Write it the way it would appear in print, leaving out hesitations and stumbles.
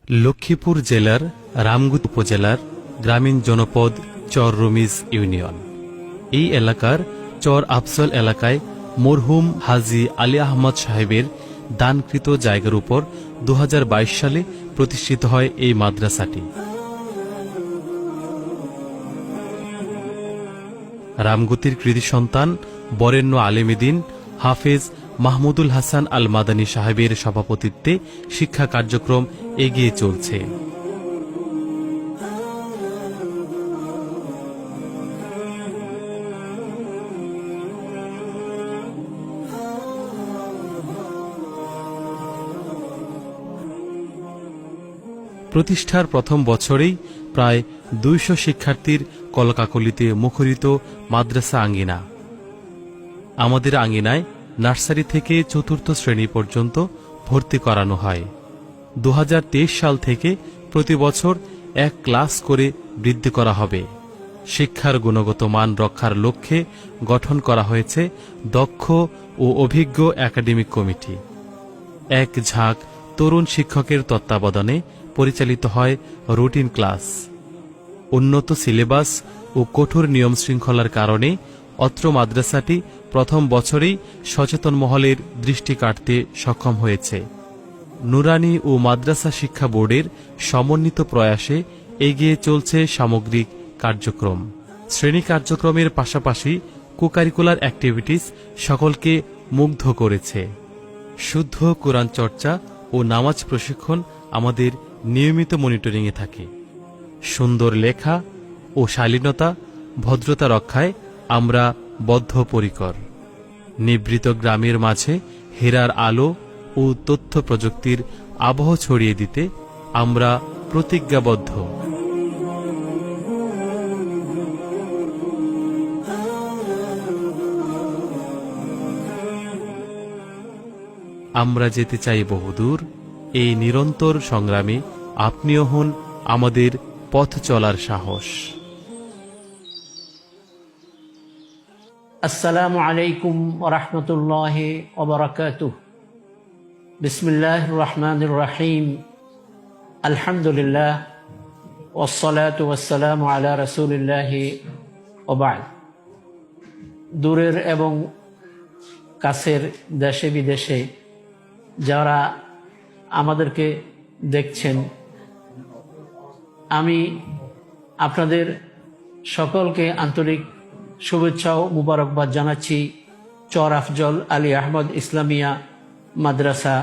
লক্ষ্মীপুর জেলার রামগঞ্জ উপজেলার গ্রামীণ জনপদ চর রমিজ ইউনিয়ন। এই এলাকার চর আফজল এলাকায় মরহুম হাজী আলী আহমদ সাহেবের দানকৃত জায়গার উপর ২০২২ সালে প্রতিষ্ঠিত হয় এই মাদ্রাসাটি। রামগতির কৃতি সন্তান বরেণ্য আলেমদ্বীন হাফেজ মাহমুদুল হাসান আল মাদানী সাহেবের সভাপতিত্বে শিক্ষা কার্যক্রম এগিয়ে চলছে। প্রতিষ্ঠার প্রথম বছরেই প্রায় ২০০ শিক্ষার্থীর কলকাকলিতে মুখরিত মাদ্রাসা আঙ্গিনা। আমাদের আঙ্গিনায় নার্সারি থেকে চতুর্থ শ্রেণী পর্যন্ত ভর্তি করানো হয়। ২০২৩ সাল থেকে প্রতি বছর ১ ক্লাস করে বৃদ্ধি করা হবে। শিক্ষার গুণগত মান রক্ষার লক্ষ্যে গঠন করা হয়েছে দক্ষ ও অভিজ্ঞ একাডেমিক কমিটি। এক ঝাঁক তরুণ শিক্ষকের তত্ত্বাবধানে পরিচালিত হয় রুটিন ক্লাস। উন্নত সিলেবাস ও কঠোর নিয়ম শৃঙ্খলার কারণে অত্র মাদ্রাসাটি প্রথম বছরেই সচেতন মহলের দৃষ্টি কাটতে সক্ষম হয়েছে। নুরানি ও মাদ্রাসা শিক্ষা বোর্ডের সমন্বিত প্রয়াসে এগিয়ে চলছে সামগ্রিক কার্যক্রম। শ্রেণী কার্যক্রমের পাশাপাশি কোকারিকুলার অ্যাক্টিভিটিস সকলকে মুগ্ধ করেছে। শুদ্ধ কোরআন চর্চা ও নামাজ প্রশিক্ষণ আমাদের নিয়মিত মনিটরিংয়ে থাকে। সুন্দর লেখা ও শালীনতা ভদ্রতা রক্ষায় আমরা বদ্ধপরিকর। নিভৃত গ্রামের মাঝে হেরার আলো ও তথ্য প্রযুক্তির আবহ ছড়িয়ে দিতে আমরা প্রতিজ্ঞাবদ্ধ। আমরা যেতে চাই বহুদূর। এই নিরন্তর সংগ্রামে আপনিও হন আমাদের পথ চলার সাহস। আসসালামু আলাইকুম ওয়া রাহমাতুল্লাহি ওয়া বারাকাতুহু। বিসমিল্লাহির রহমানির রহিম। আলহামদুলিল্লাহ ওয়াসসালাতু ওয়াসসালামু আলা রাসূলিল্লাহি ওয়া বা'দ। দূরের এবং কাছের দেশে বিদেশে যারা আমাদেরকে দেখছেন, আমি আপনাদের সকলকে আন্তরিক শুভেচ্ছা ও মুবারকবাদ জানাচ্ছি চর আফজল আলী আহমদ ইসলামিয়া মাদ্রাসা